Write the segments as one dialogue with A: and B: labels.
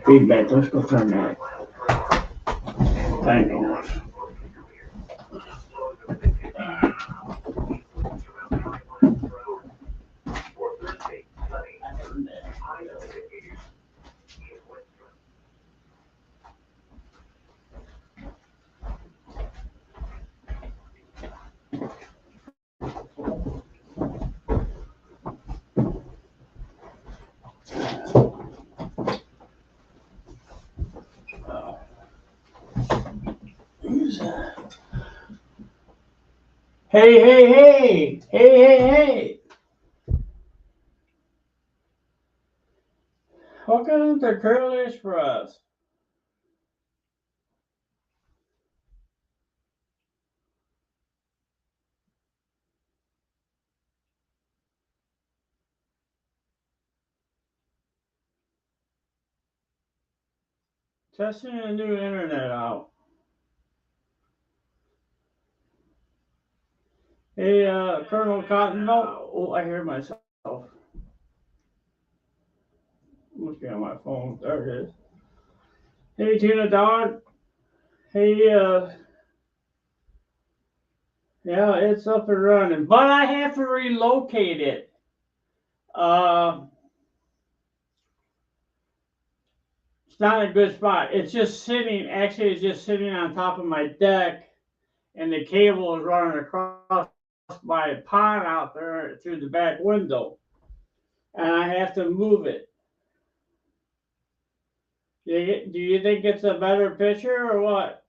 A: feedback. Let's go turn that thing off. Hey, hey, hey, hey, hey, hey. Welcome to Curly Express. Testing a new internet out. Hey, Colonel Cottonmouth. Oh, I hear myself. Must be on my phone. There it is. Hey, Tina Dog. Hey, yeah, it's up and running, but I have to relocate it. It's not a good spot. It's just sitting. Actually, it's just sitting on top of my deck, and the cable is running across my pond out there through the back window, and I have to move it. Do you think it's a better picture or what?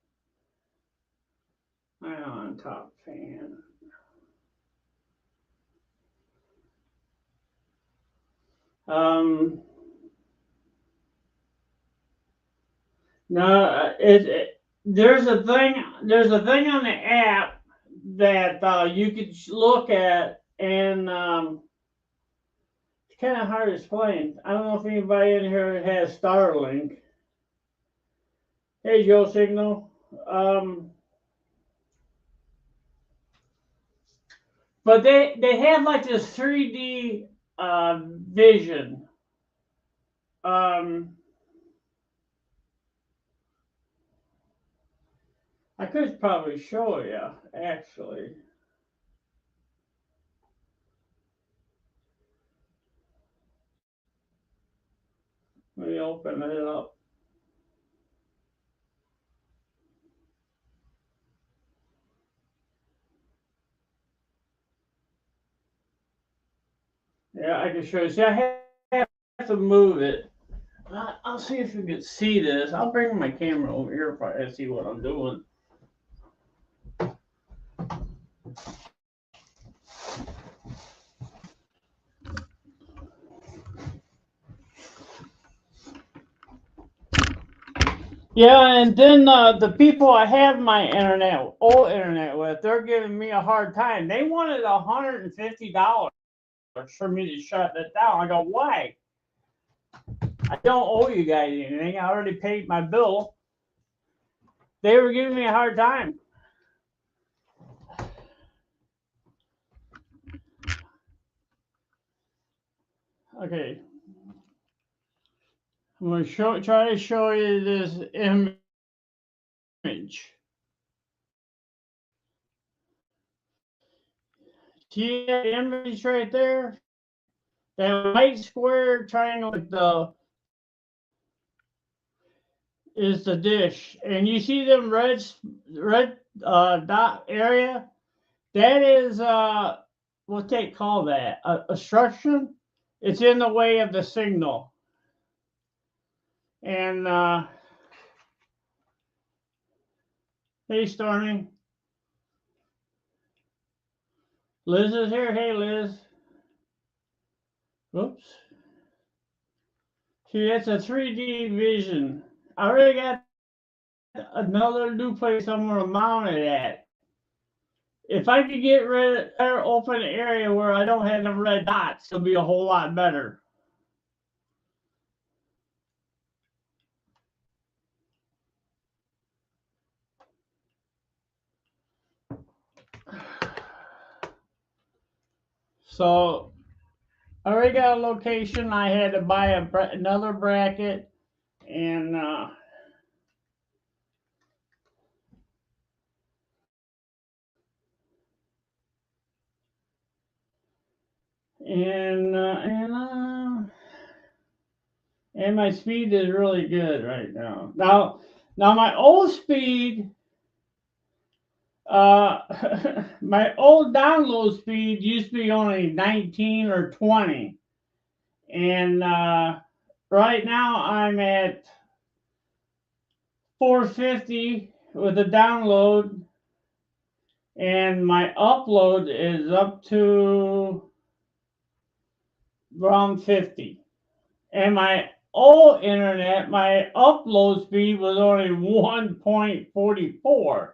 A: I'm on top fan. No, there's a thing. There's a thing on the app that you could look at, and it's kind of hard to explain. I don't know if anybody in here has Starlink. Hey, Joe Signal. But they have like this 3D vision. Um, I could probably show you actually. Let me open it up. Yeah, I can show you. See, I have to move it. I'll see if you can see this. I'll bring my camera over here if I see what I'm doing. Yeah, and then the people I have my old internet with, they're giving me a hard time. They wanted $150 for me to shut it down. I go, why? I don't owe you guys anything. I already paid my bill. They were giving me a hard time. Okay. I'm going to try to show you this image. See that image right there? That white square triangle with is the dish, and you see them red dot area. That is what they call that, obstruction. It's in the way of the signal, and hey, Stormy. Liz is here. Hey, Liz. Whoops. See, that's a 3D vision. I already got another new place I'm going to mount it at. If I could get rid of an open area where I don't have the red dots, it'll be a whole lot better. So I already got a location. I had to buy another bracket, and and and my speed is really good right now. Now my old speed, my old download speed used to be only 19 or 20, and right now I'm at 450 with the download, and my upload is up to around 50. And my old internet, my upload speed was only 1.44.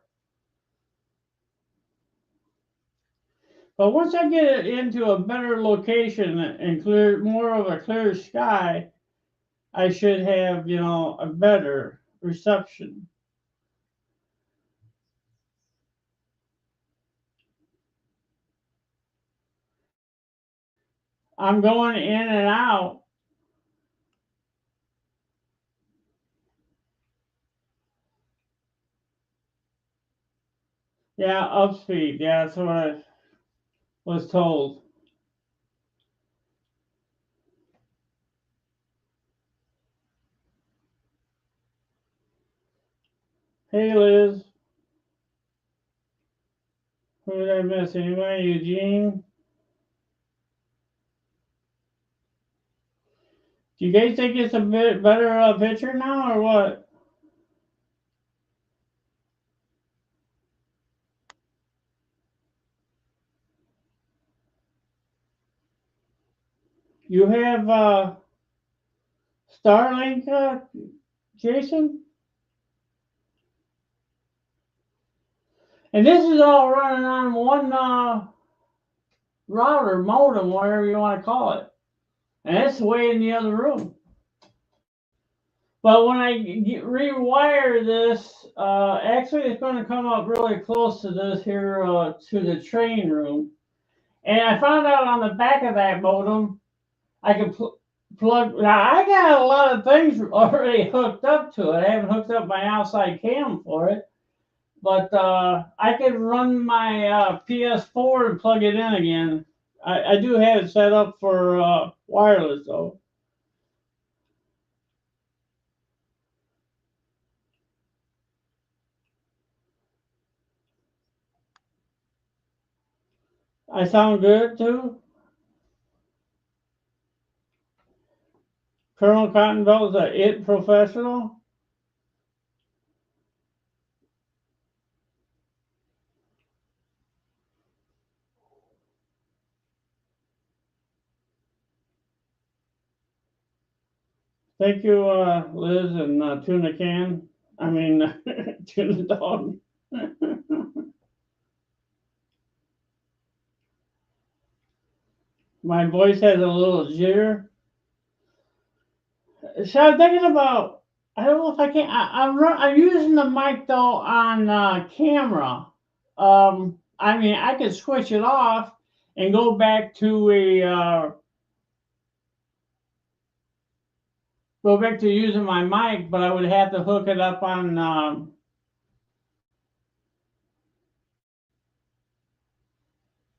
A: But once I get it into a better location and clear more of a clear sky, I should have, a better reception. I'm going in and out. Yeah, up speed. Yeah, that's what I was told. Hey, Liz. Who did I miss? Anybody? Eugene? Do you guys think it's a bit better picture now or what? You have Starlink, Jason? And this is all running on one router, modem, whatever you want to call it. And it's way in the other room. But when I rewire this, actually it's going to come up really close to this here, to the train room. And I found out on the back of that modem, I can plug. Now I got a lot of things already hooked up to it. I haven't hooked up my outside cam for it, but I can run my PS4 and plug it in again. I do have it set up for wireless though. I sound good too. Colonel Cottonbelt is a IT professional. Thank you, Liz and Tuna Can. I mean, Tuna Dog. My voice has a little jitter. So I'm thinking about. I don't know if I can. I'm using the mic though on camera. I mean, I could switch it off and go back to using my mic, but I would have to hook it up on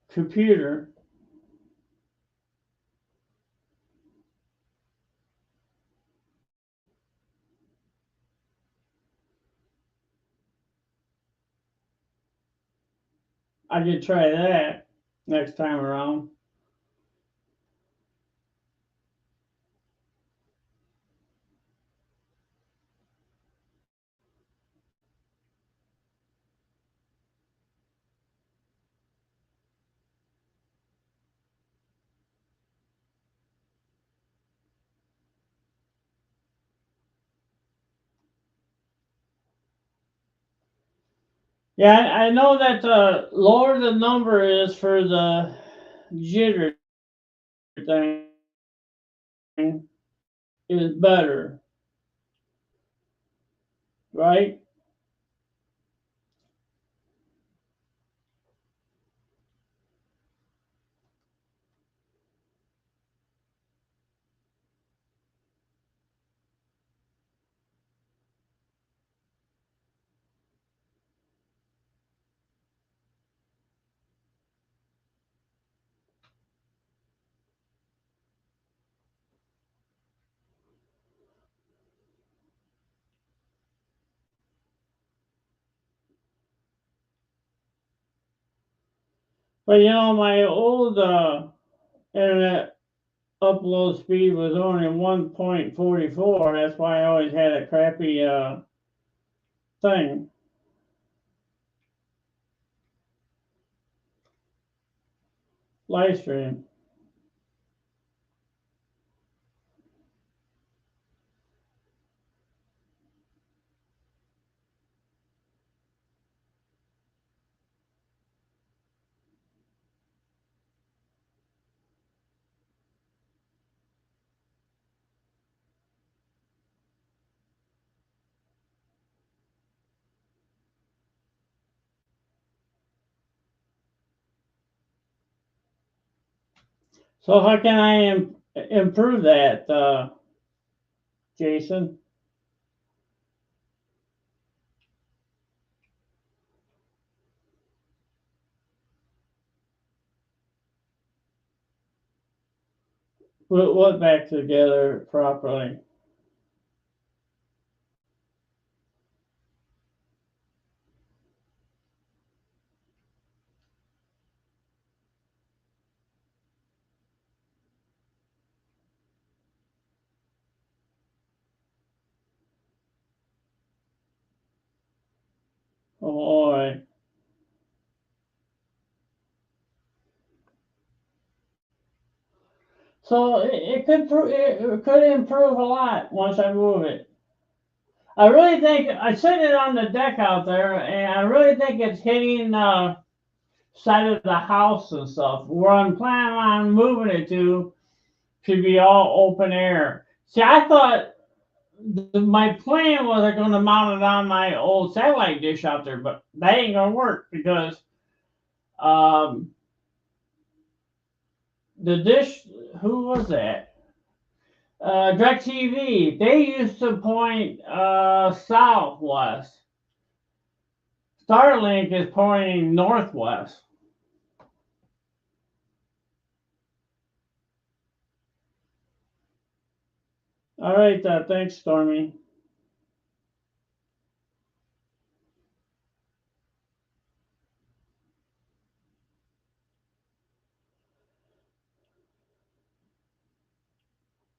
A: computer. I could try that next time around. Yeah, I know that the lower the number is for the jitter thing is better, right? But you know, my old internet upload speed was only 1.44. That's why I always had a crappy thing. Live stream. So how can I improve that, Jason? Put what back together properly? Oh, all right. So it could improve a lot once I move it. I really think I set it on the deck out there, and I really think it's hitting side of the house and stuff. Where I'm planning on moving it to should be all open air. See, I thought my plan was I'm going to mount it on my old satellite dish out there, but that ain't going to work because um, the dish. Who was that? DirecTV. They used to point southwest. Starlink is pointing northwest. All right, thanks, Stormy.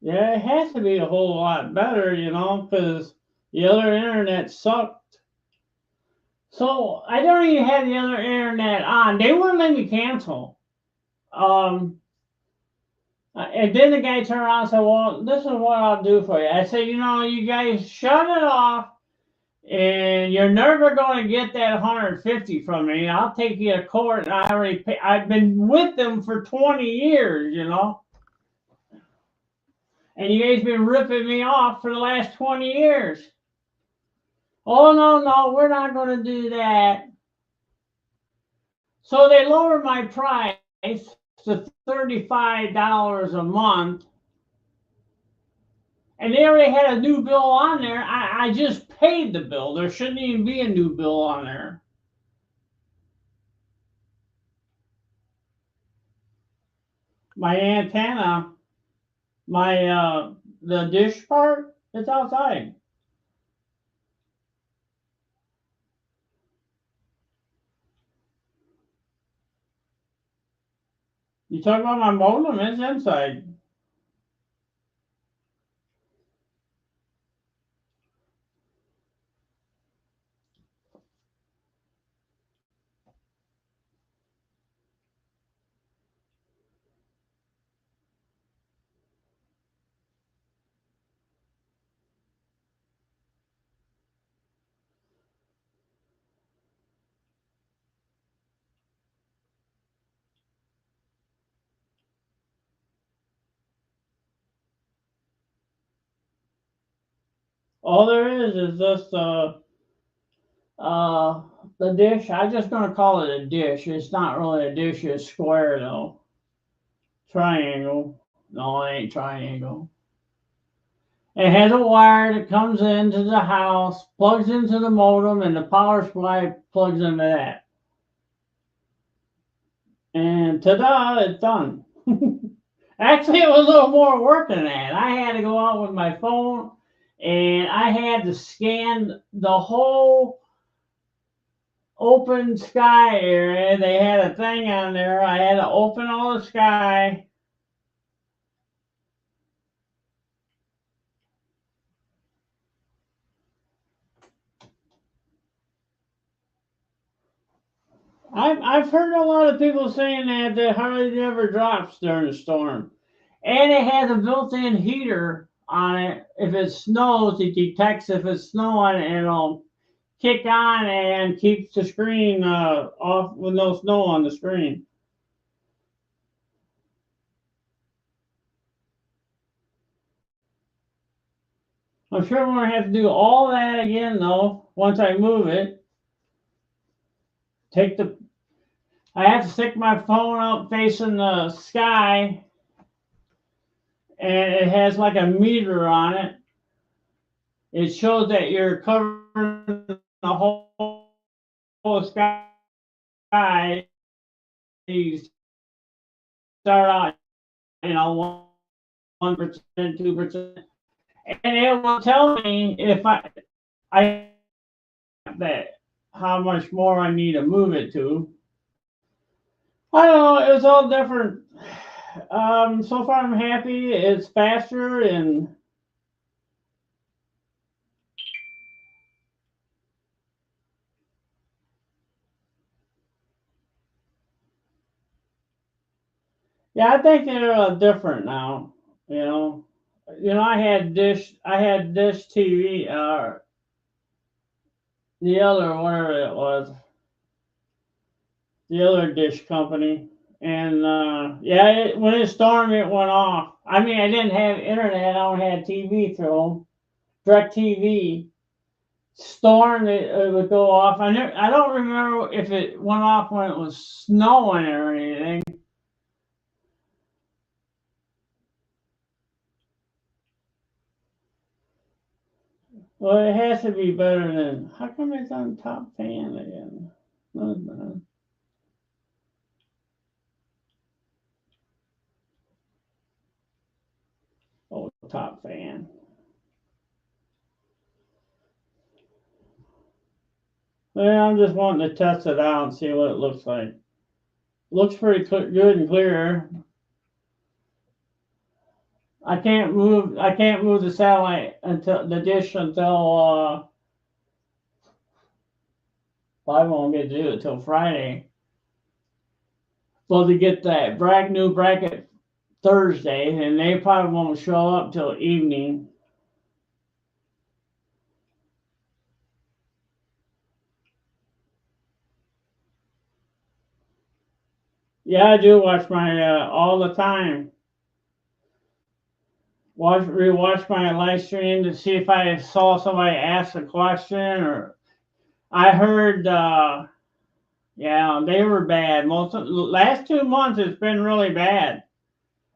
A: Yeah, it has to be a whole lot better, because the other internet sucked. So I don't even have the other internet on. They wouldn't let me cancel. Um, and then the guy turned around and said, "Well, this is what I'll do for you." I said, "You guys shut it off, and you're never going to get that 150 from me. I'll take you to court, and I already pay. I've been with them for 20 years, and you guys been ripping me off for the last 20 years." Oh, no, no, we're not going to do that. So they lowered my price to $35 a month. And they already had a new bill on there. I just paid the bill. There shouldn't even be a new bill on there. My antenna, the dish part, it's outside. You talk about my modem, it's inside. All there is just uh, the dish. I'm just gonna call it a dish. It's not really a dish. It's square though. Triangle. No, it ain't triangle. It has a wire that comes into the house, plugs into the modem, and the power supply plugs into that. And ta-da, it's done. Actually, it was a little more work than that. I had to go out with my phone, and I had to scan the whole open sky area. They had a thing on there. I had to open all the sky. I've heard a lot of people saying that the hardly never drops during a storm. And it has a built-in heater on it. If it snows, it detects if it's snowing and it'll kick on and keeps the screen off with no snow on the screen. I'm sure I'm going to have to do all that again though once I move it. Take the I have to stick my phone up facing the sky, and it has like a meter on it. It shows that you're covering the whole sky. You start out, 1%, 2%, and it will tell me if I that how much more I need to move it to. I don't know. It's all different. So far I'm happy. It's faster and yeah, I think they're different now. You know, I had Dish TV, the other whatever it was, the other Dish company, and yeah, when it stormed, it went off. I mean, I didn't have internet. I only had TV through them, Direct TV. Storm, it would go off. I don't remember if it went off when it was snowing or anything. Well, it has to be better than. How come it's on top fan again? No. Oh, top fan. Well, I'm just wanting to test it out and see what it looks like. Looks pretty good and clear. I can't move the satellite until the dish until I won't get to do it till Friday. Supposed to get that new bracket Thursday, and they probably won't show up till evening. Yeah, I do watch my all the time. Rewatch my live stream to see if I saw somebody ask a question or I heard. Yeah, they were bad. Most of the last 2 months, it's been really bad.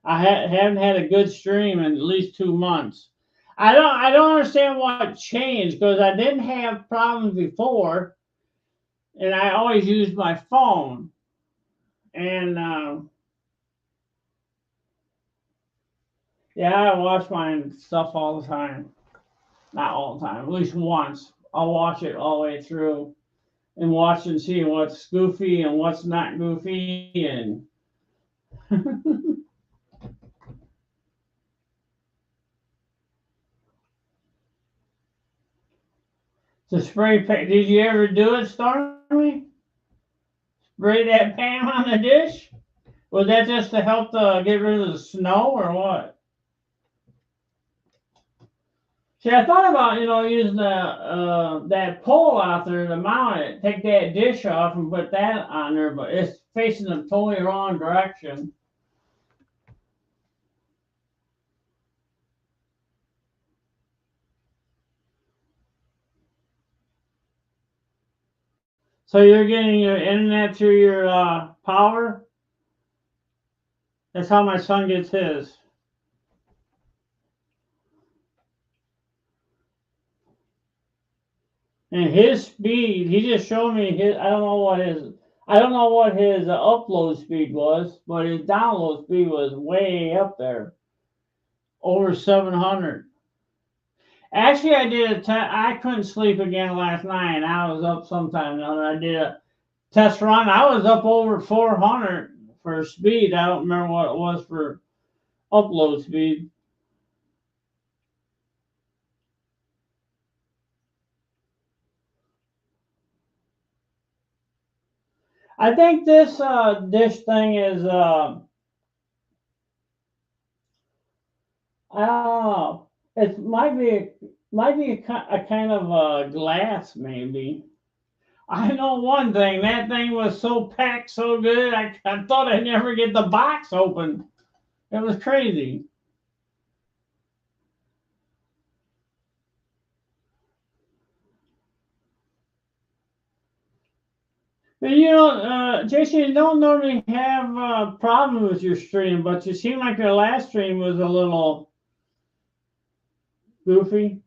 A: Haven't had a good stream in at least 2 months. I don't understand what changed because I didn't have problems before, and I always used my phone. And yeah, I watch my stuff all the time. Not all the time, at least once. I'll watch it all the way through and watch and see what's goofy and what's not goofy and the spray paint. Did you ever do it, Stormy? Spray that pan on the dish? Was that just to help get rid of the snow or what? See, I thought about using that pole out there to mount it, take that dish off and put that on there, but it's facing the totally wrong direction. So you're getting your internet through your power? That's how my son gets his. And his speed, he just showed me his. I don't know what his upload speed was, but his download speed was way up there, over 700. Actually, I did a test. I couldn't sleep again last night, and I was up sometime or another. I did a test run. I was up over 400 for speed. I don't remember what it was for upload speed. I think this dish thing is I don't know. It might be a kind of glass maybe. I know one thing. That thing was so packed so good. I thought I'd never get the box open. It was crazy. But Jason, you don't normally have a problem with your stream, but you seem like your last stream was a little goofy.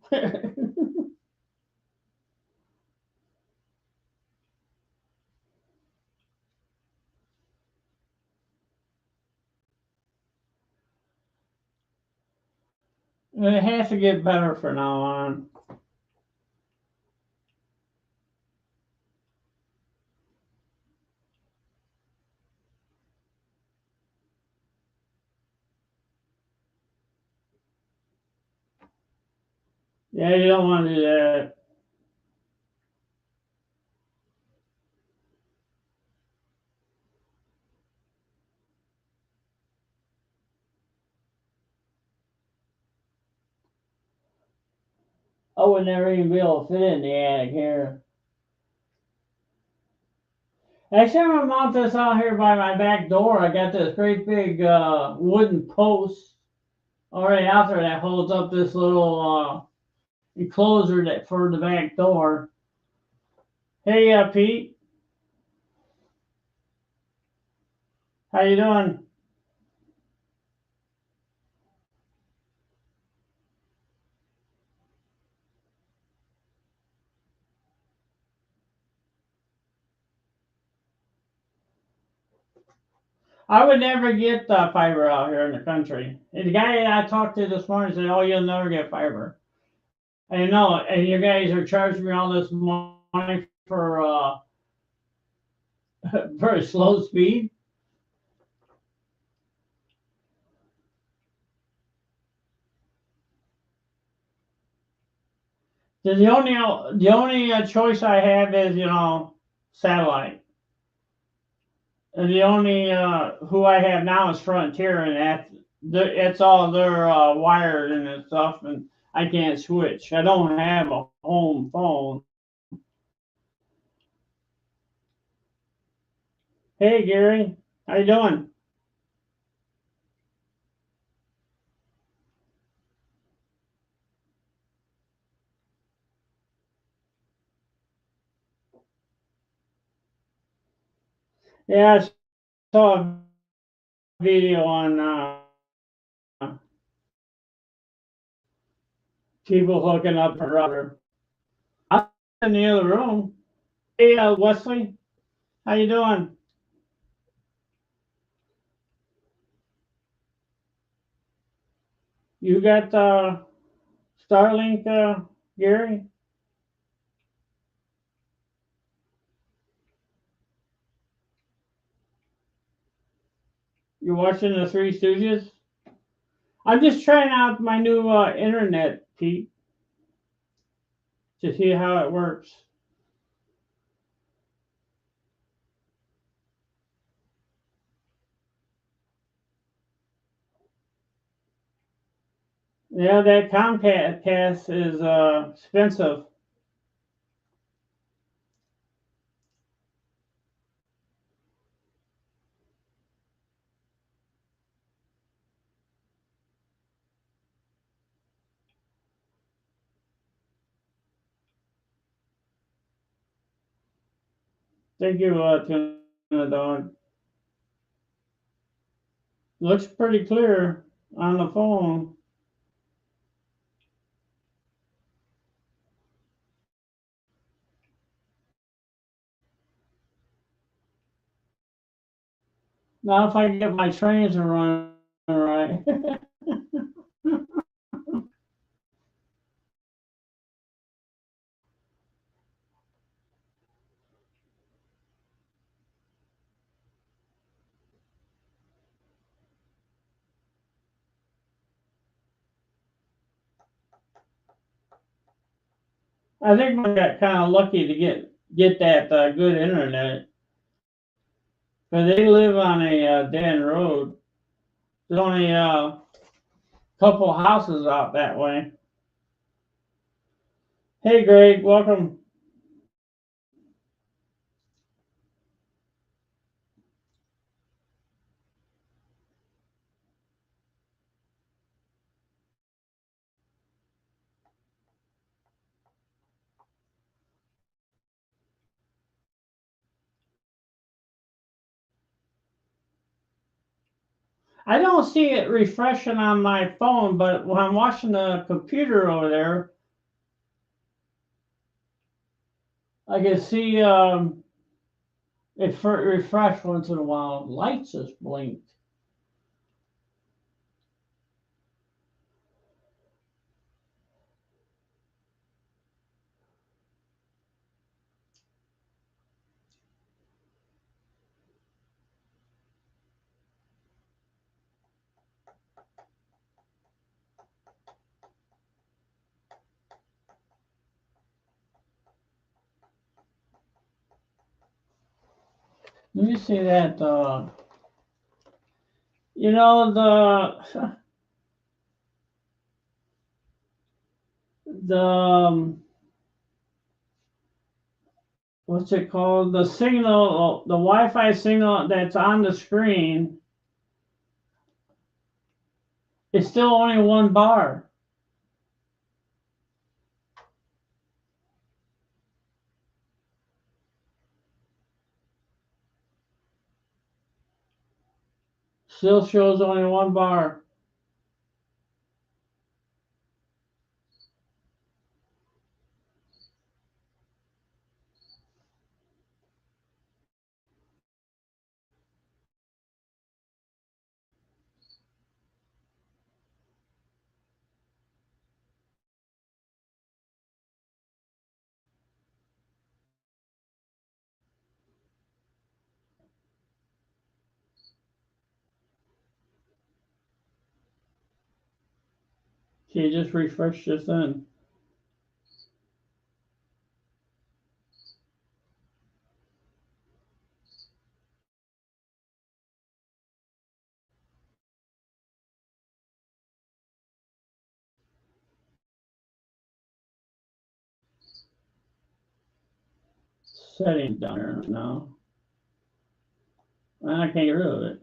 A: It has to get better from now on. Yeah, you don't want to do that. I would never even be able to fit in the attic here. Actually, I'm gonna mount this out here by my back door. I got this great big wooden post already out there that holds up this little enclosure that for the back door. Hey, Pete, how you doing? I would never get fiber out here in the country. And the guy I talked to this morning said, "Oh, you'll never get fiber." I know, and you guys are charging me all this money for for slow speed. So the only choice I have is satellite. And the only who I have now is Frontier, and it's all they're wired and stuff, and I can't switch. I don't have a home phone. Hey Gary, how you doing? Yeah, I saw a video on people hooking up a router. I'm in the other room. Hey Wesley, how you doing? You got Starlink, Gary? You're watching the Three Stooges? I'm just trying out my new internet, Pete, to see how it works. Yeah, that Comcast is expensive. Thank you, Tuna Dog. Looks pretty clear on the phone. Now, if I can get my trains to run right. I think we got kind of lucky to get that good internet. But they live on a dead road. There's only a couple houses out that way. Hey, Greg, welcome. I don't see it refreshing on my phone, but when I'm watching the computer over there, I can see it refresh once in a while. Lights just blinked. Let me see that. You know the what's it called? The signal, the Wi-Fi signal that's on the screen. It's still only one bar. Still shows only one bar. She just refreshed just then. Setting down there now. I can't get rid of it.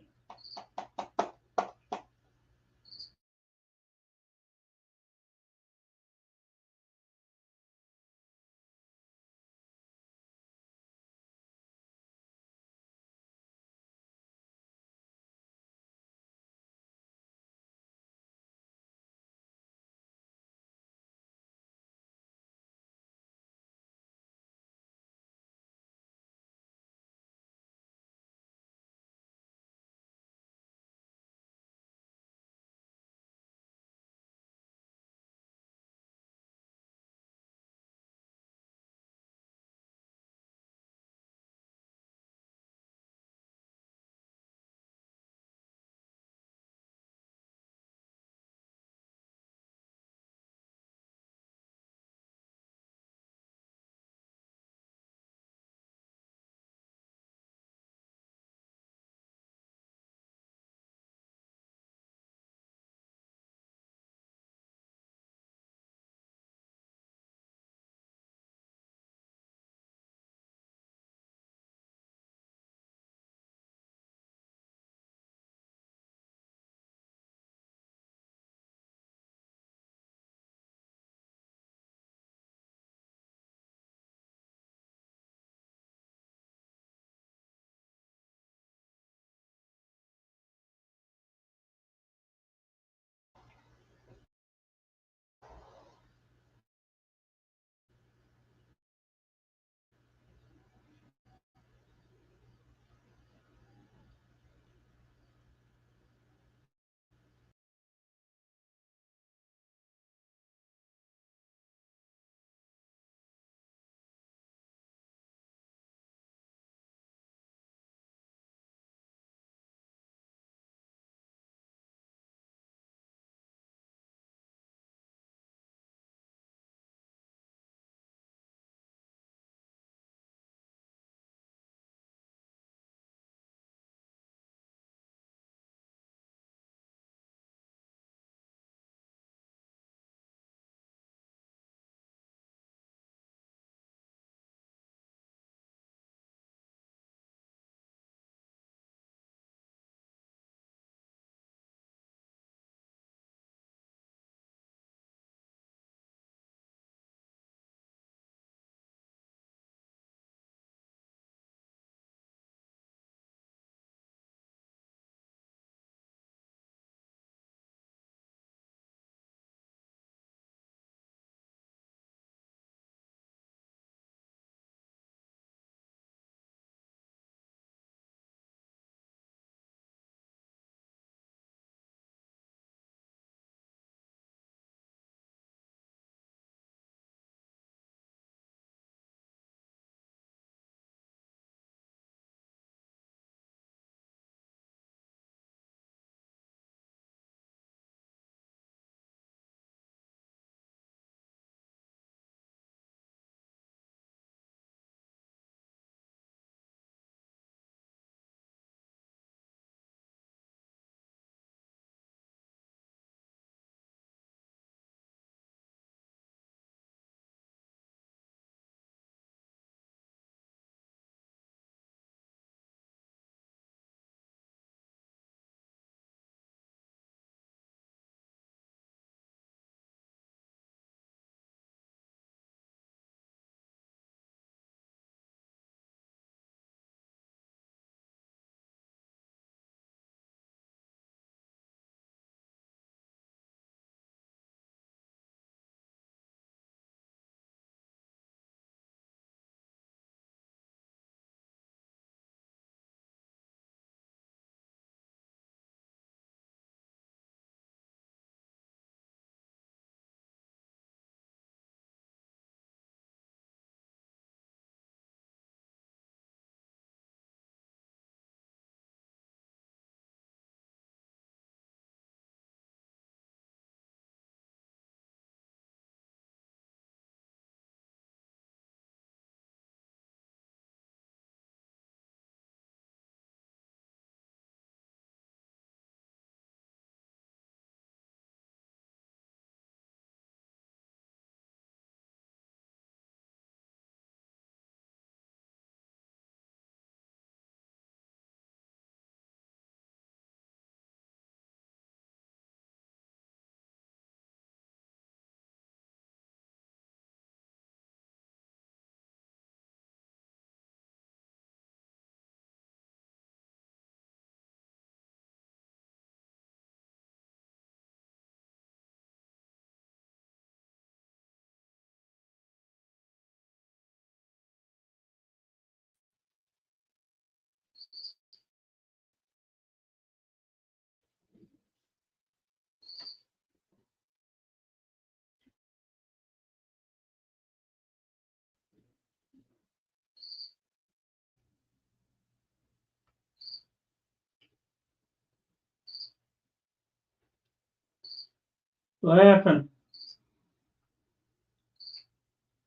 A: What happened?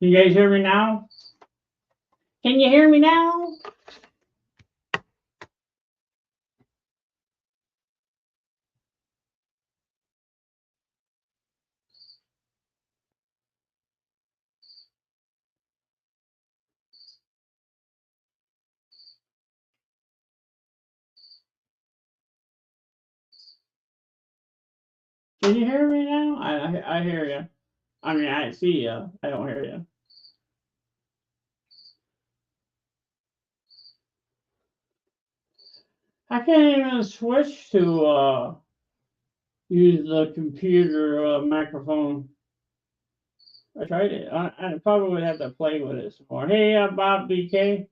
A: Can you guys hear me now? Can you hear me now? Can you hear me now? I hear you. I mean, I see you. I don't hear you. I can't even switch to use the computer microphone. I tried it. I probably would have to play with it some more. Hey, Bob BK.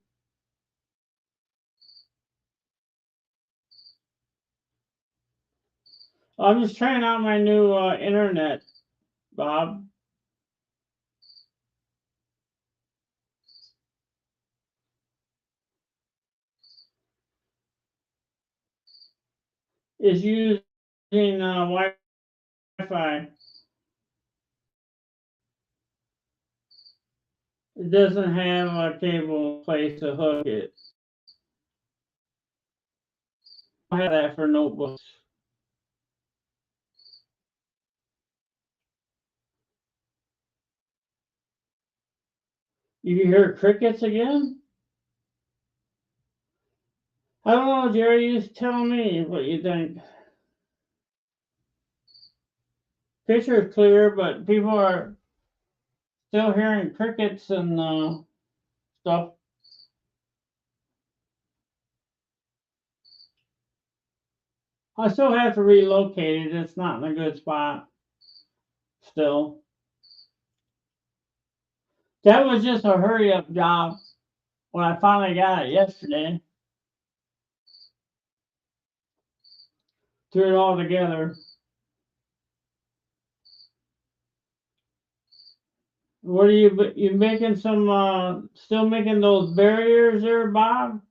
A: I'm just trying out my new internet, Bob. Is using Wi-Fi. It doesn't have a cable place to hook it. I have that for notebooks. You hear crickets again? I don't know, Jerry. You just tell me what you think. Picture is clear, but people are still hearing crickets and stuff. I still have to relocate it. It's not in a good spot still. That was just a hurry up job when I finally got it yesterday. Threw it all together. What are you making some still making those barriers there, Bob?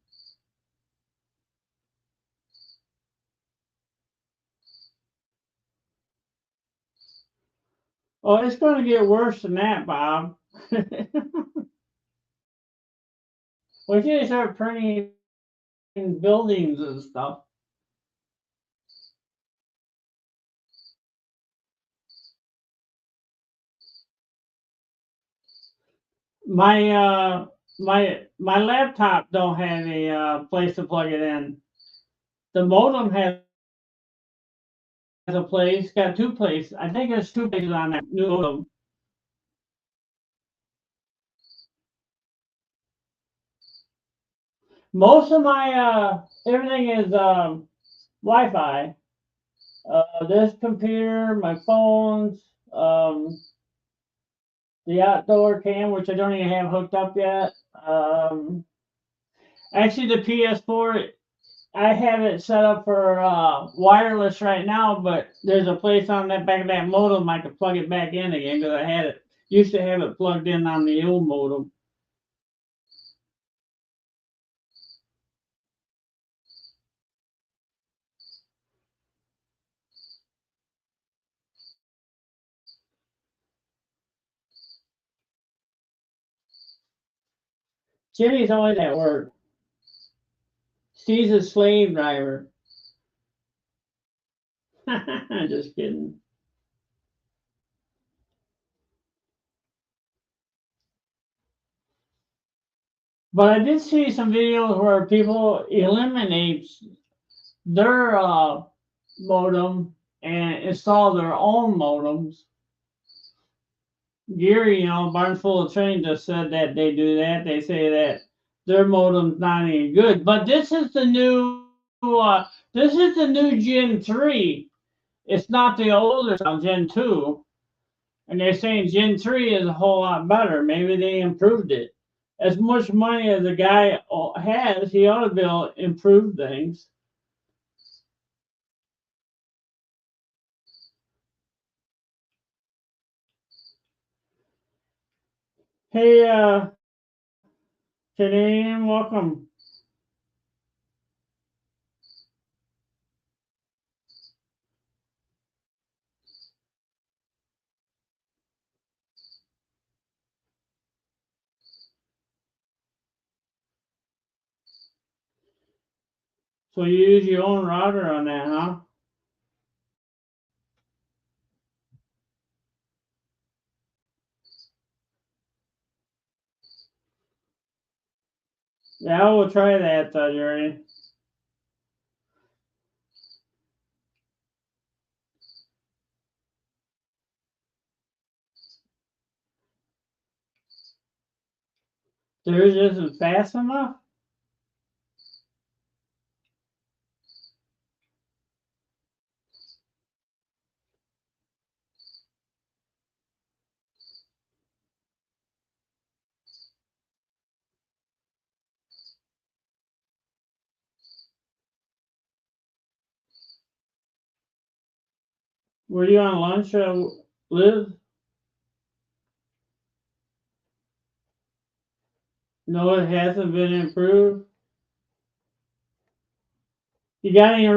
A: Oh, it's gonna get worse than that, Bob. We should start printing buildings and stuff. My laptop don't have a place to plug it in. The modem has a place, got two places. I think there's two places on that new modem. Most of my everything is Wi-Fi. This computer, my phones, the outdoor cam, which I don't even have hooked up yet. Actually, the PS4, I have it set up for wireless right now, but there's a place on that back of that modem I could plug it back in again because I had it used to have it plugged in on the old modem. Jimmy's always at work. Steve's a slave driver. Just kidding. But I did see some videos where people eliminate their modem and install their own modems. Gary, Barns Full of Train just said that they do that. They say that their modem's not any good. But this is the new Gen 3. It's not the older Gen 2. And they're saying Gen 3 is a whole lot better. Maybe they improved it. As much money as the guy has, he ought to be able to improve things. Hey, Canadian, welcome. So you use your own router on that, huh? Yeah, I will try that, Jerry. Theirs isn't fast enough? Were you on lunch, Liz? No, it hasn't been improved. You got any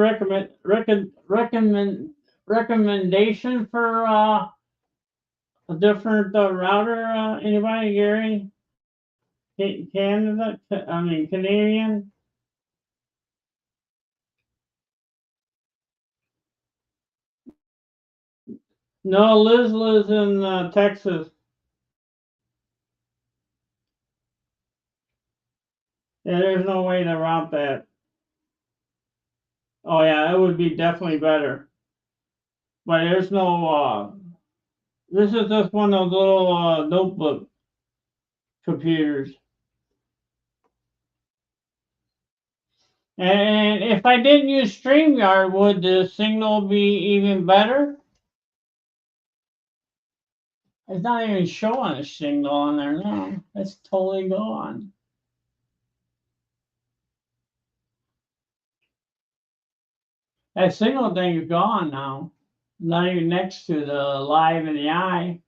A: recommendation for a different router? Anybody, Gary? Canada? I mean, Canadian? No, Liz lives in Texas. Yeah, there's no way to route that. Oh yeah, it would be definitely better. But there's no. This is just one of those little notebook computers. And if I didn't use StreamYard, would the signal be even better? It's not even showing a signal on there now. It's totally gone. That signal thing is gone now. Not even next to the live in the eye.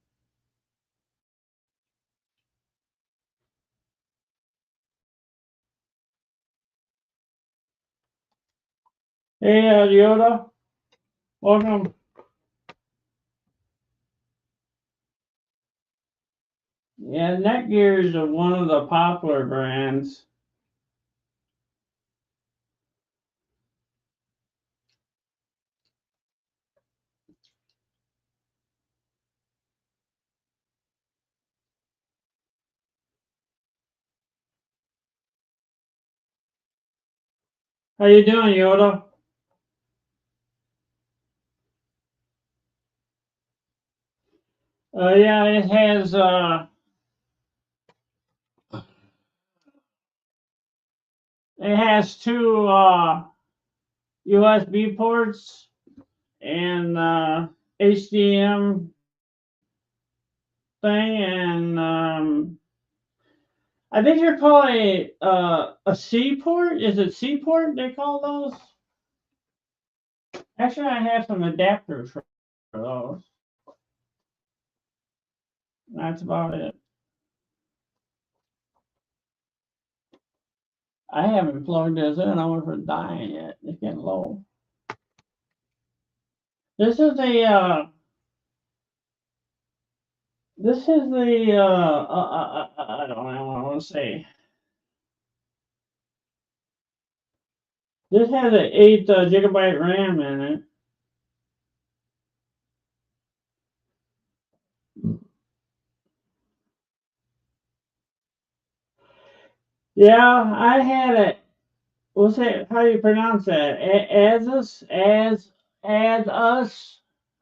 A: Hey, Yoda, welcome. Yeah, Netgear is one of the popular brands. How you doing, Yoda? Yeah, it has two USB ports and HDM thing, and I think you're calling it a C port. Is it C port they call those? Actually, I have some adapters for those. That's about it. I haven't plugged this in. I wonder if it's dying yet. It's getting low. This is the I don't know what I want to say. This has an 8 gigabyte RAM in it. Yeah, I had it. What's that? How do you pronounce that? As us.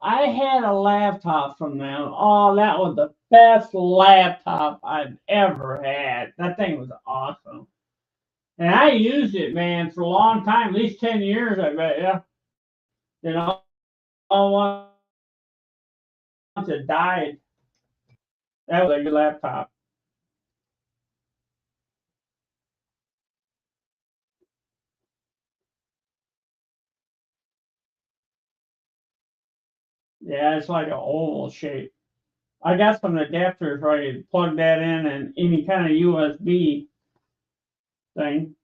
A: I had a laptop from them. Oh, that was the best laptop I've ever had. That thing was awesome. And I used it, man, for a long time, at least 10 years, I bet, yeah. You know, once it died, that was a good laptop. Yeah, it's like an oval shape. I got some adapters where I could plug that in and any kind of USB thing.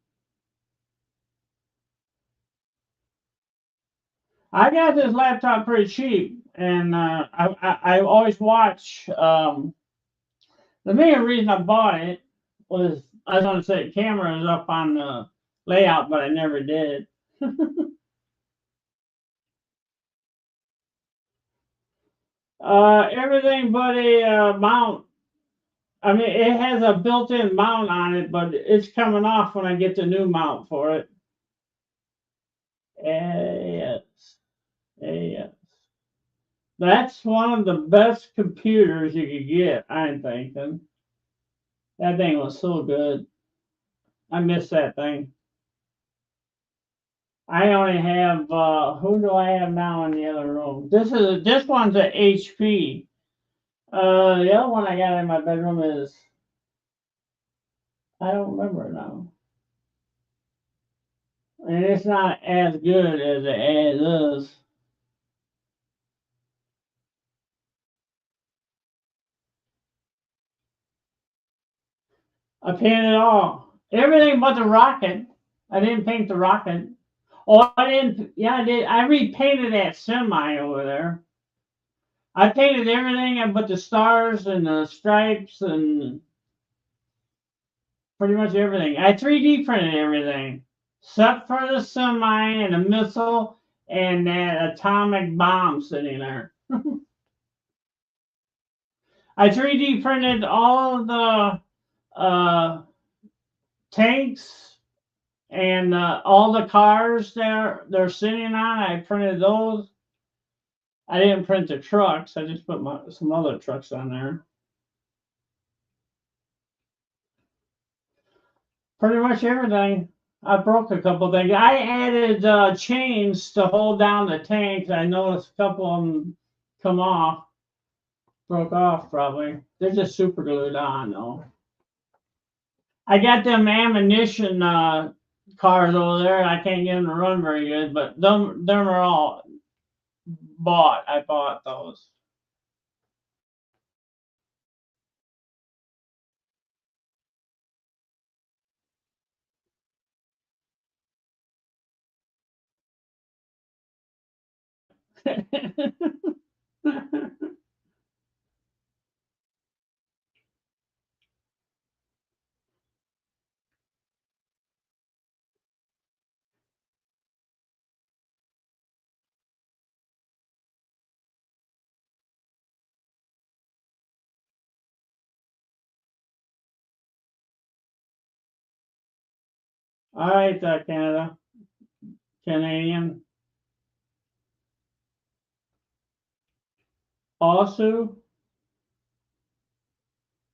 A: I got this laptop pretty cheap, and I always watch. The main reason I bought it was I was going to say camera is up on the layout, but I never did. Everything but a mount. I mean, it has a built-in mount on it, but it's coming off when I get the new mount for it. Yes, yes. That's one of the best computers you could get, I'm thinking. That thing was so good. I miss that thing. I only have who do I have now in the other room? This one's a HP. The other one I got in my bedroom is I don't remember now. And it's not as good as it is. I painted it all. Everything but the rocket. I didn't paint the rocket. Oh, I didn't. Yeah, I did. I repainted that semi over there. I painted everything but the stars and the stripes and pretty much everything. I 3D printed everything except for the semi and the missile and that atomic bomb sitting there. I 3D printed all of the tanks and all the cars they're sitting on. I printed those. I didn't print the trucks. I just put some other trucks on there. Pretty much everything. I broke a couple things. I added chains to hold down the tanks. I noticed a couple of them come off, broke off probably. They're just super glued on though. I got them ammunition cars over there. I can't get them to run very good, but them are all bought. I bought those. All right, Canada, Canadian, also.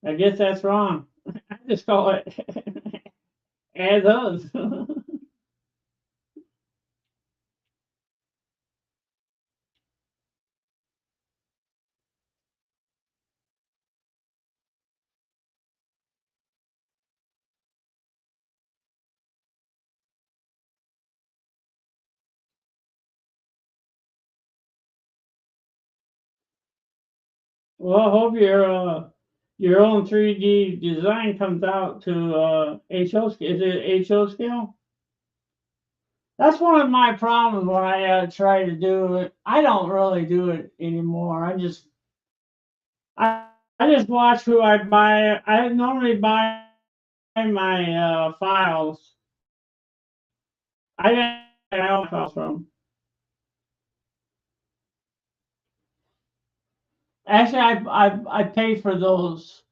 A: I guess that's wrong. I just call it as us. Well, I hope your own 3D design comes out to HO scale. Is it HO scale? That's one of my problems when I try to do it. I don't really do it anymore. I just watch who I buy. I normally buy my files. I get my own files from. Actually, I pay for those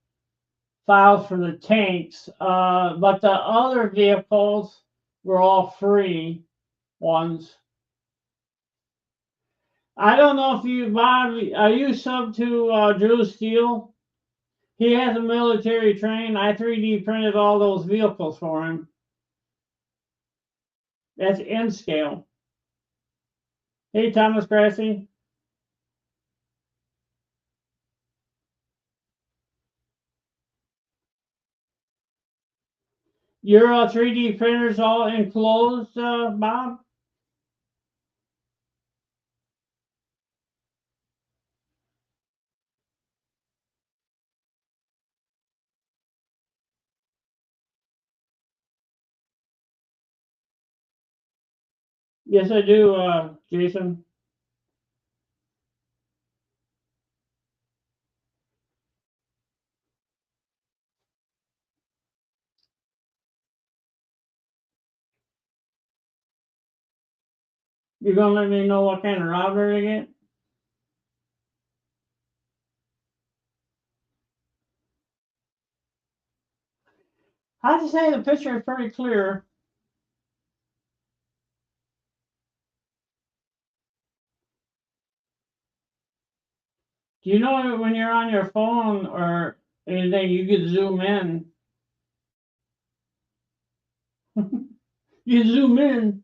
A: files for the tanks, but the other vehicles were all free ones. I don't know if you, Bob, are you sub to Drew Steele? He has a military train. I 3D printed all those vehicles for him. That's in scale. Hey, Thomas Grassy. Your 3D printers all enclosed, Bob? Yes, I do, Jason. You gonna let me know what kind of router to get? I'd say the picture is pretty clear. Do you know when you're on your phone or anything, you could zoom in? You zoom in.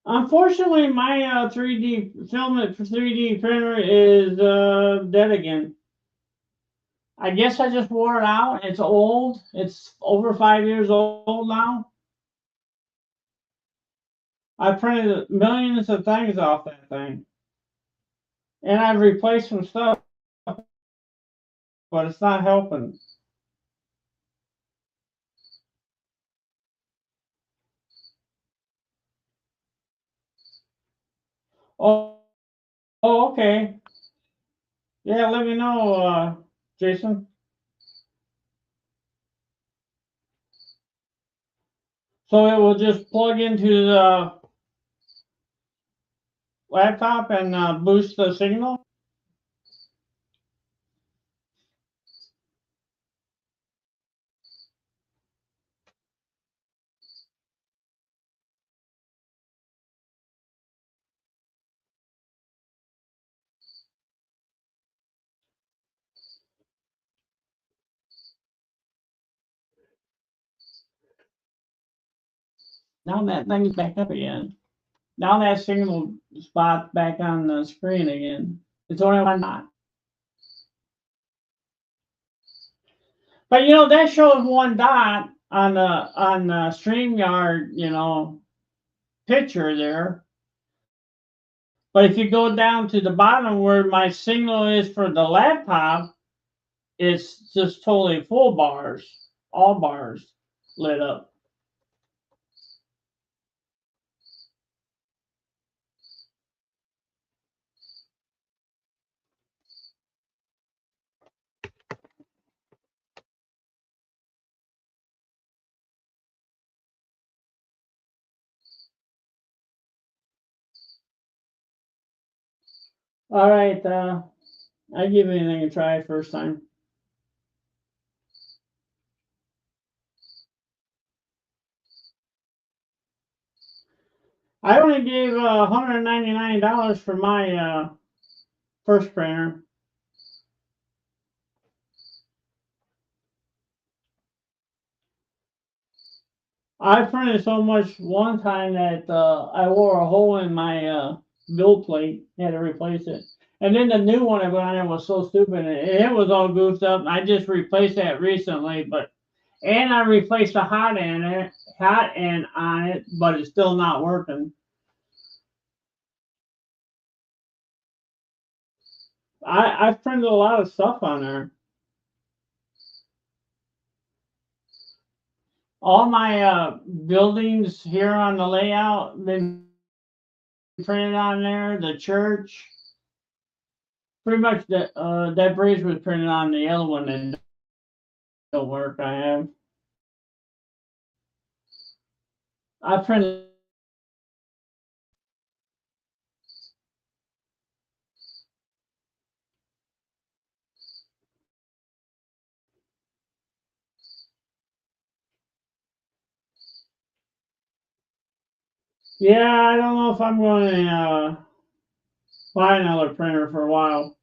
A: Unfortunately, my 3D filament for 3D printer is dead again. I guess I just wore it out. It's old. It's over 5 years old now. I printed millions of things off that thing, and I've replaced some stuff, but it's not helping. Oh, oh, okay. Yeah, let me know, Jason. So it will just plug into the laptop and boost the signal. Now that thing's back up again. Now that signal spot back on the screen again. It's only one dot. But that shows one dot on the StreamYard, picture there. But if you go down to the bottom where my signal is for the laptop, it's just totally full bars, all bars lit up. All right, I give anything a try first time. I only gave $199 for my first printer. I printed so much one time that I wore a hole in my build plate. Had to replace it. And then the new one I put on there was so stupid. It was all goofed up. I just replaced that recently, and I replaced the hot end on it, but it's still not working. I've printed a lot of stuff on there. All my buildings here on the layout been printed on there. The church, pretty much that bridge was printed on the other one that don't work. I printed. Yeah, I don't know if I'm going to buy another printer for a while.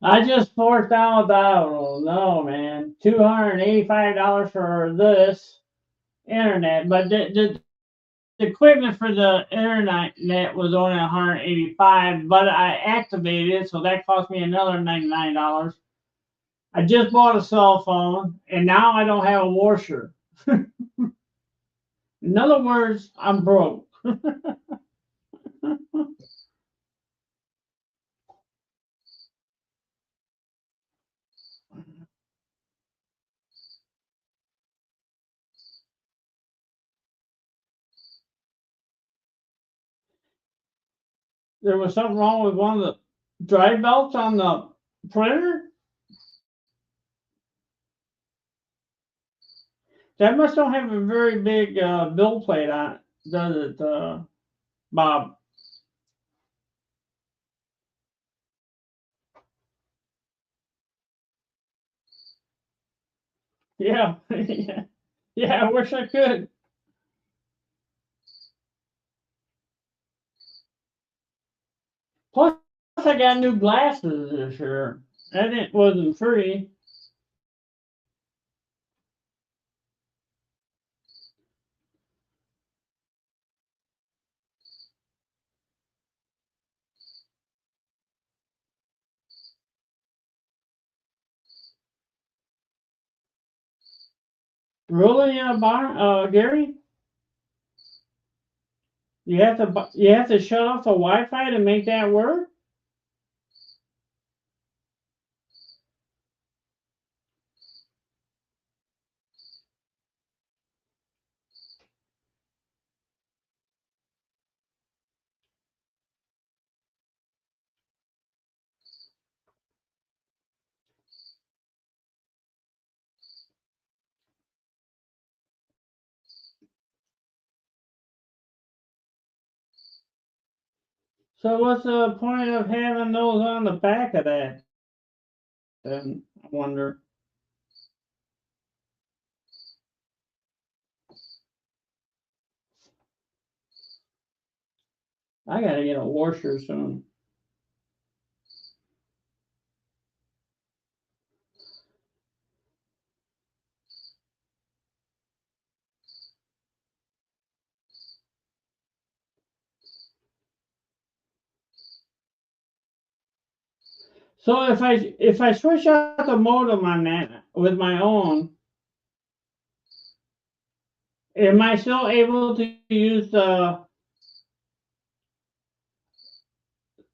A: I just forked out about, no man, $285 for this internet, but the equipment for the internet was only 185, but I activated it, so that cost me another $99. I just bought a cell phone, and now I don't have a washer. In other words, I'm broke. there was something wrong with one of the drive belts on the printer. That must don't have a very big bill plate on it, does it, Bob? Yeah, yeah, yeah. I wish I could. Plus, I got new glasses this year. That it wasn't free. Really, Gary? You have to shut off the Wi-Fi to make that work. So what's the point of having those on the back of that? Then I wonder. I gotta get a washer soon. So if I switch out the modem on that with my own, am I still able to use the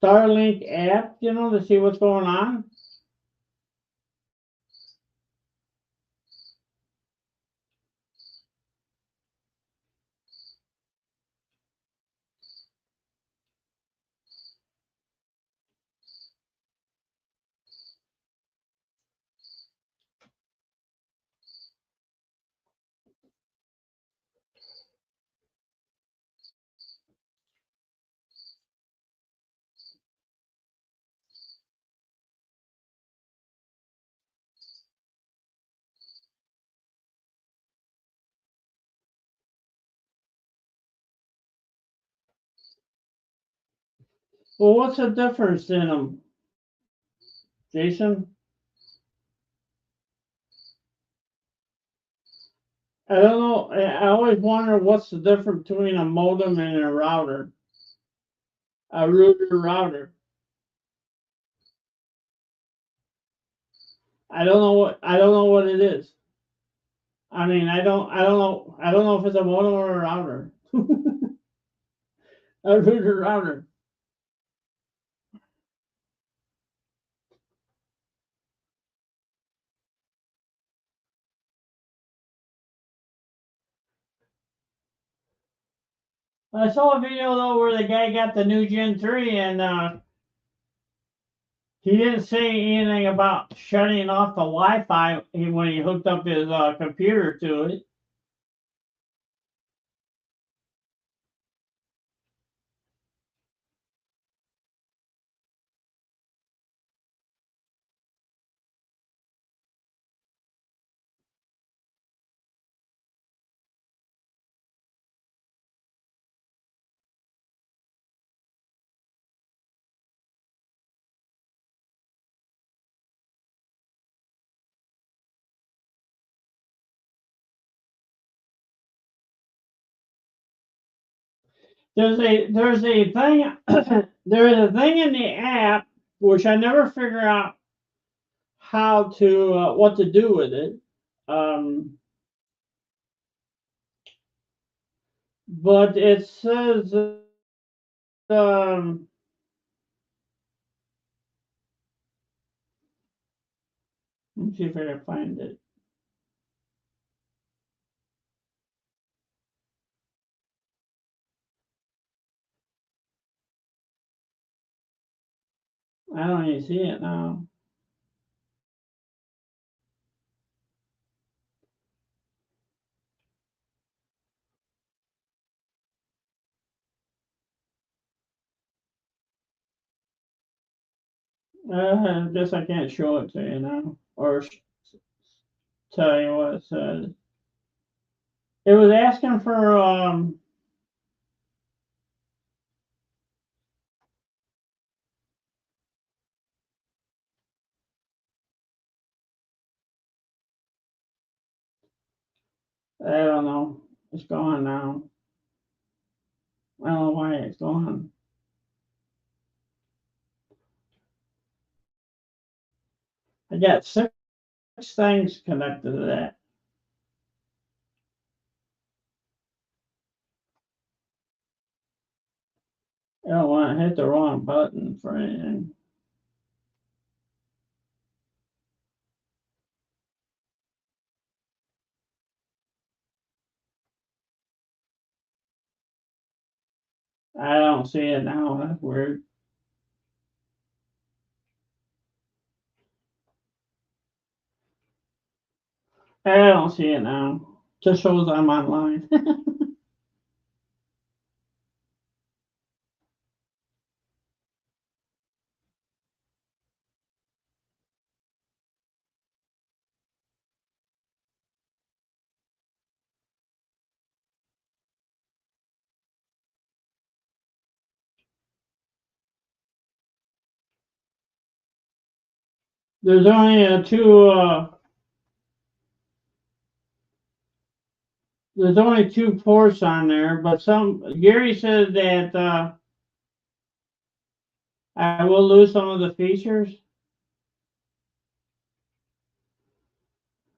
A: Starlink app, to see what's going on? Well, what's the difference in them, Jason? I don't know. I always wonder what's the difference between a modem and a router, a router. I don't know what it is. I mean, I don't know if it's a modem or a router. A router. I saw a video though where the guy got the new Gen 3 and he didn't say anything about shutting off the Wi-Fi when he hooked up his computer to it. There's a thing there is a thing in the app which I never figure out how to what to do with it. Um, but it says um, let me see if I can find it. I don't even see it now. I guess I can't show it to you now, or tell you what it says. It was asking for I don't know. It's gone now. I don't know why it's gone. I got six things connected to that. I don't want to hit the wrong button for anything. I don't see it now. That's weird. I don't see it now. Just shows I'm online. There's only there's only two ports on there, but Gary said that I will lose some of the features.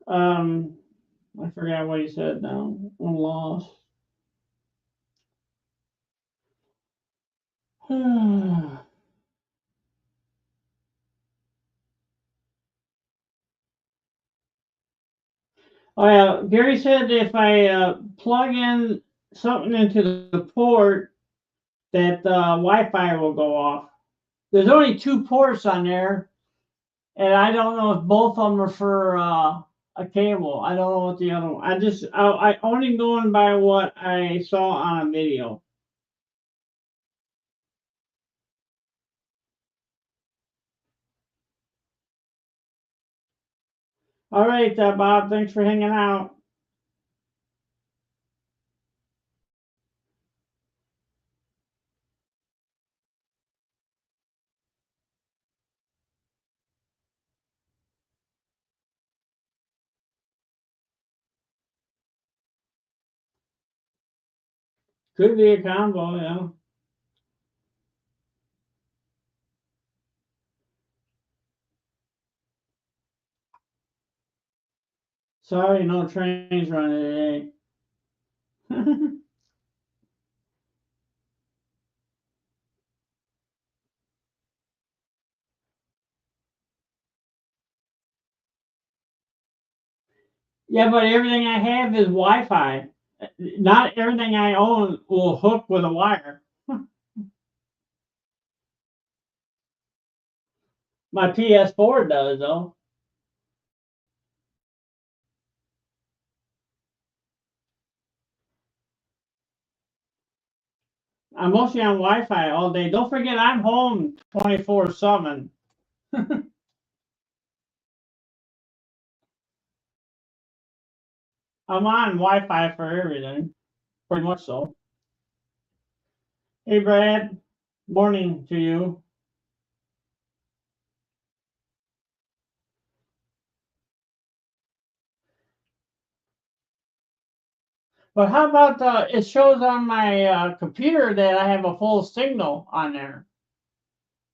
A: I forgot what he said now. I'm lost. Oh yeah, Gary said if I plug in something into the port, that Wi-Fi will go off. There's only two ports on there, and I don't know if both of them are for a cable. I don't know what the other one. I only going by what I saw on a video. All right, Bob. Thanks for hanging out. Could be a combo, yeah. Sorry, no trains running today. Yeah, but everything I have is Wi-Fi. Not everything I own will hook with a wire. My PS4 does though. I'm mostly on Wi-Fi all day. Don't forget, I'm home 24/7. I'm on Wi-Fi for everything, pretty much so. Hey, Brad. Morning to you. But how about it shows on my computer that I have a full signal on there.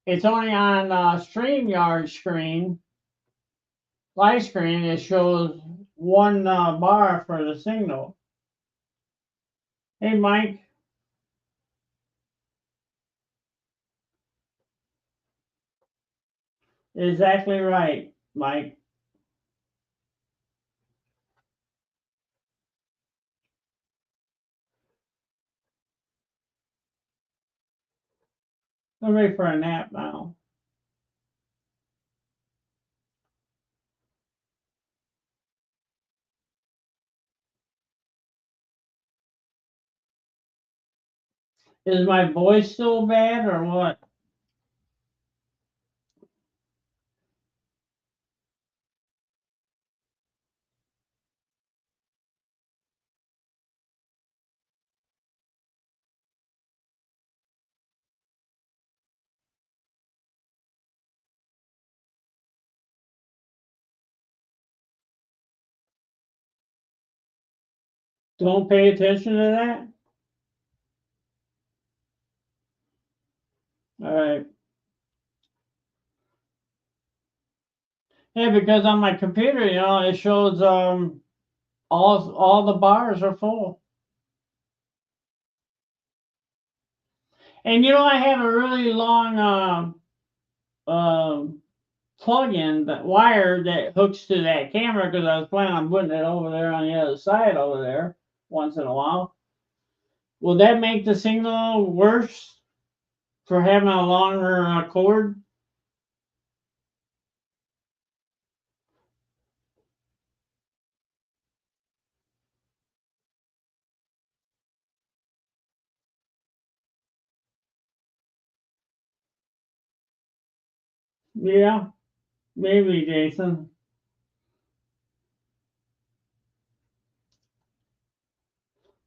A: It's only on StreamYard screen, live screen. It shows one bar for the signal. Hey, Mike. Exactly right, Mike. I'm ready for a nap now. Is my voice still bad or what? Don't pay attention to that? All right. Yeah, because on my computer, it shows all the bars are full. And I have a really long plug-in that wire that hooks to that camera because I was planning on putting it over there on the other side over there once in a while. Will that make the signal worse for having a longer cord? Yeah, maybe, Jason.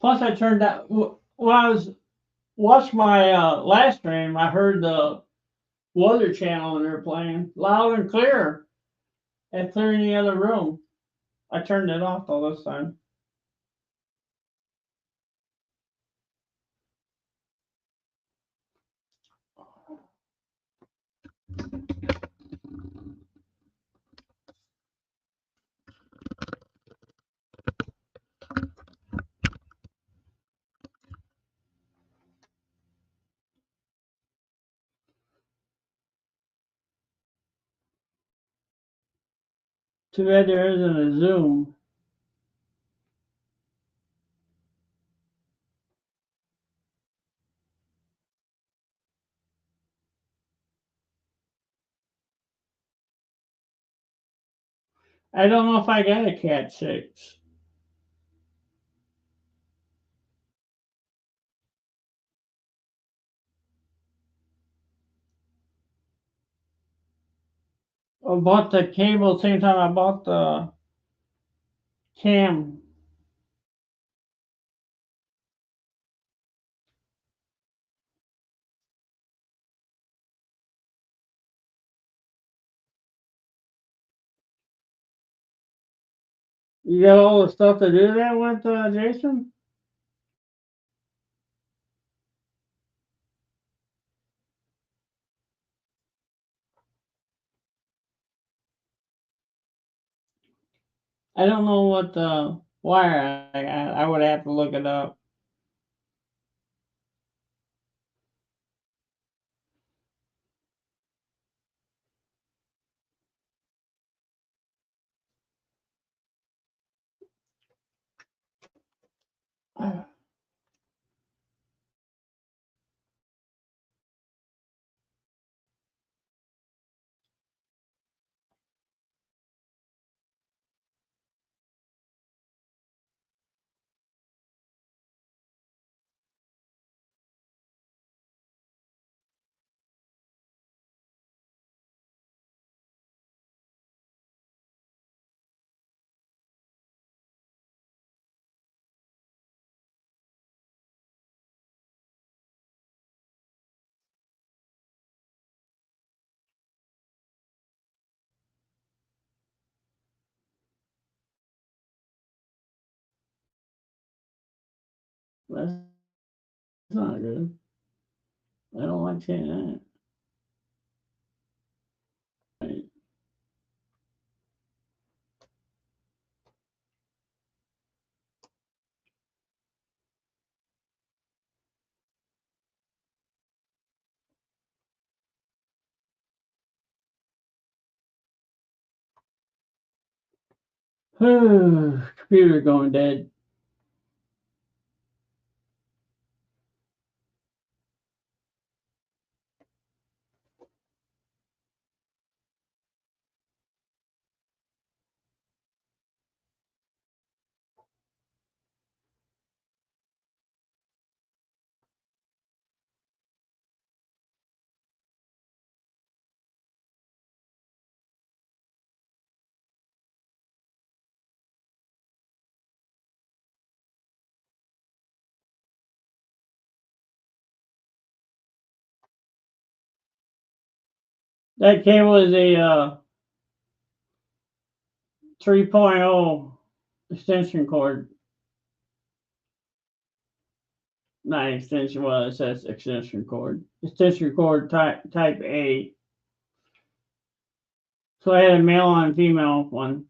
A: Plus, I turned out when I was watched my last stream. I heard the Weather Channel and they're playing loud and clear and clear in the other room. I turned it off all this time. Too bad there isn't a Zoom. I don't know if I got a Cat 6. I bought the cable same time I bought the cam. You got all the stuff to do that with, Jason? I don't know what wire I got. I would have to look it up. That's not good. I don't like saying that. Computer going dead. That cable is a 3.0 extension cord. Not extension, well, it says extension cord. Extension cord type A. So I had a male and female one.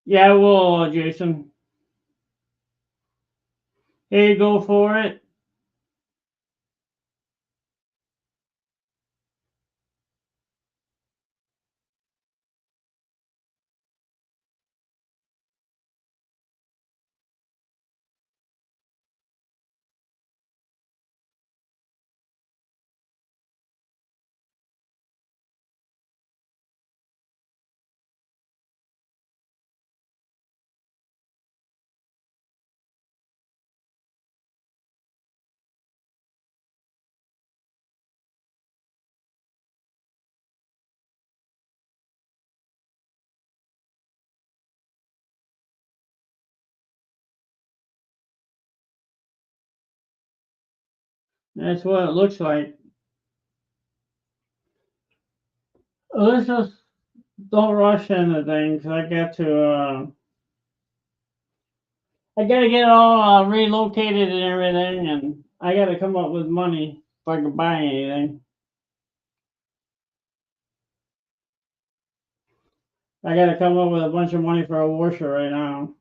A: Yeah, I will, Jason. Here you go for it. That's what it looks like. Let's just don't rush into things. I got to get it all relocated and everything, and I got to come up with money if I can buy anything. I got to come up with a bunch of money for a washer right now.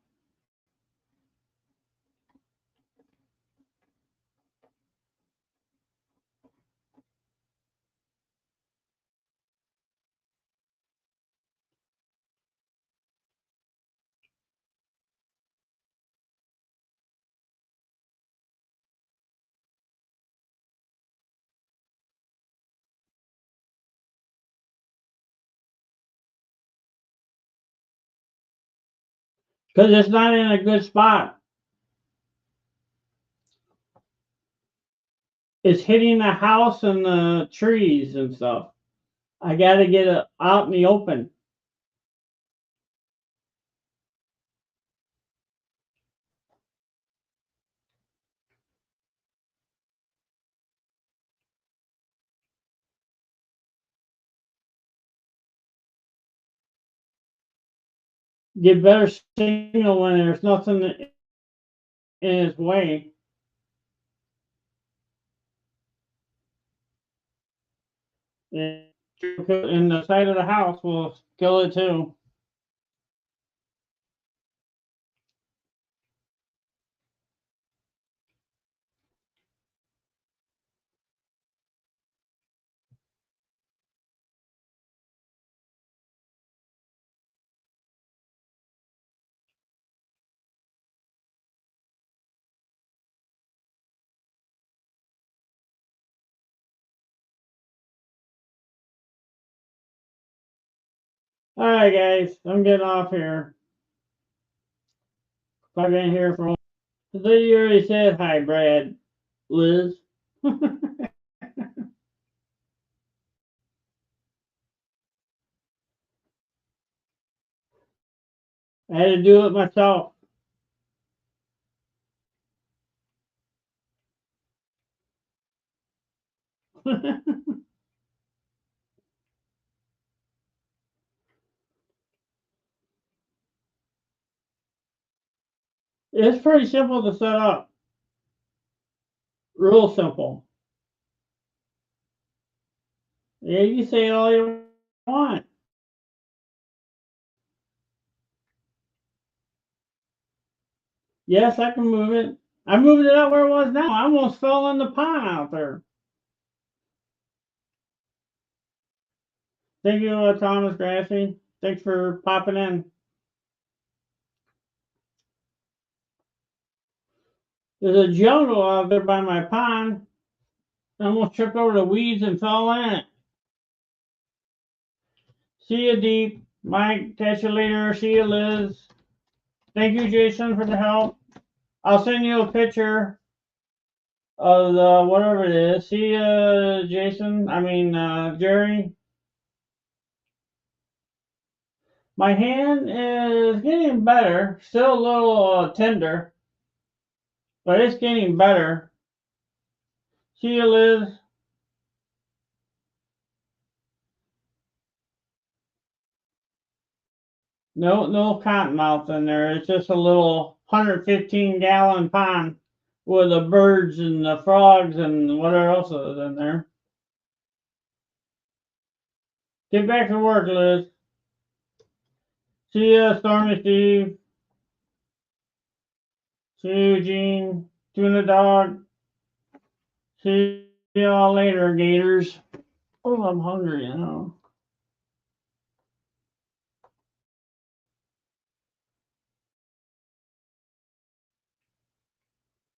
A: Because it's not in a good spot. It's hitting the house and the trees and stuff. I got to get it out in the open. Get better signal when there's nothing in its way. And the side of the house will kill it too. All right, guys, I'm getting off here. I've been here for. I thought you already said hi, Brad. Liz. I had to do it myself. It's pretty simple to set up. Real simple. Yeah, you say all you want. Yes, I can move it. I moved it out where it was now. I almost fell in the pond out there. Thank you, Thomas Grassi. Thanks for popping in. There's a jungle out there by my pond. I almost tripped over the weeds and fell in it. See you, Deep. Mike, catch you later. See you, Liz. Thank you, Jason, for the help. I'll send you a picture of the whatever it is. See, Jason. Jerry. My hand is getting better. Still a little tender, but it's getting better. See you, Liz. No cottonmouth in there. It's just a little 115-gallon pond with the birds and the frogs and whatever else is in there. Get back to work, Liz. See ya, Stormy Steve. See you, Eugene. Tuna Dog. See y'all later, Gators. Oh, I'm hungry,